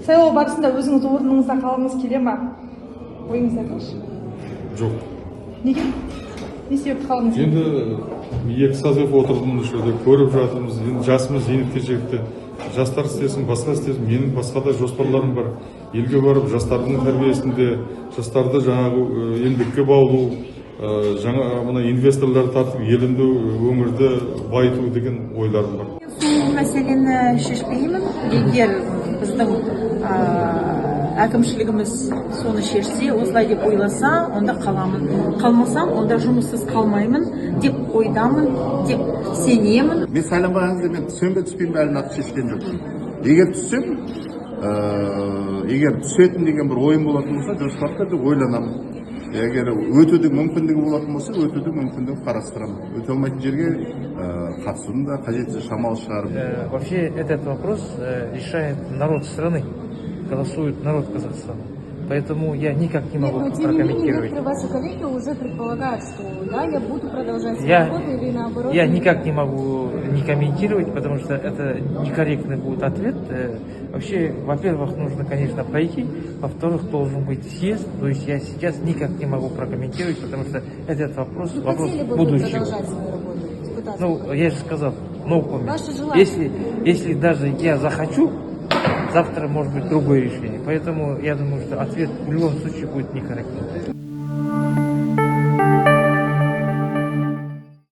Сайлау барысында өзіңіз орныңызда қалғыңыз келе ма? Ойыңызды айтыңызшы. Жоқ. Неге? Не себепті қалғыңыз келеді? Енді екі созыв отырдым осы жерде, көріп жатырмыз. Енді жасымыз зейнетке жетті. Жастар істесін, басқа істесін. Менің басқа да жоспарларым бар. Елге барып, жастардың тәрбиесінде, жастарды жаңағы еңбекке баулу, жаңа мына инвесторлар тартып, елімді, өңірді байыту деген ойларым бар. Сол мәселені шешпеймін. Егер біздің әкімшілігіміз соны шешсе, осылай деп ойласа, онда қаламын. Қалмасам, онда жұмыссыз қалмаймын деп ойдамын, деп сенемін. Мен сайланбаған кезде мен түсем бе түспеймін бе әлі нақты шешкен жоқпын. Егер түссем, егер түсетін деген бір ойым болатын болса, жоспар түрде ойланамын. Егер өтудің мүмкіндігі болатын болса, өтудің мүмкіндігін қарастырамын. Өте алмайтын жерге қатысудың да қажеті шамалы шығарып. Вообще этот вопрос решает народ страны, голосует народ Казахстана. Поэтому я никак не могу прокомментировать. Некоторые ваши коллеги уже предполагают, что да, я буду продолжать свою работу или наоборот. Я никак не могу не комментировать, потому что это некорректный будет ответ. Вообще, во-первых, нужно, конечно, пройти, во-вторых, должен быть съезд. То есть я сейчас никак не могу прокомментировать, потому что этот вопрос будущего. Ну, я же сказал, no comment. Если даже я захочу, завтра может быть другое решение. Поэтому я думаю, что ответ в любом случае будет некорректным.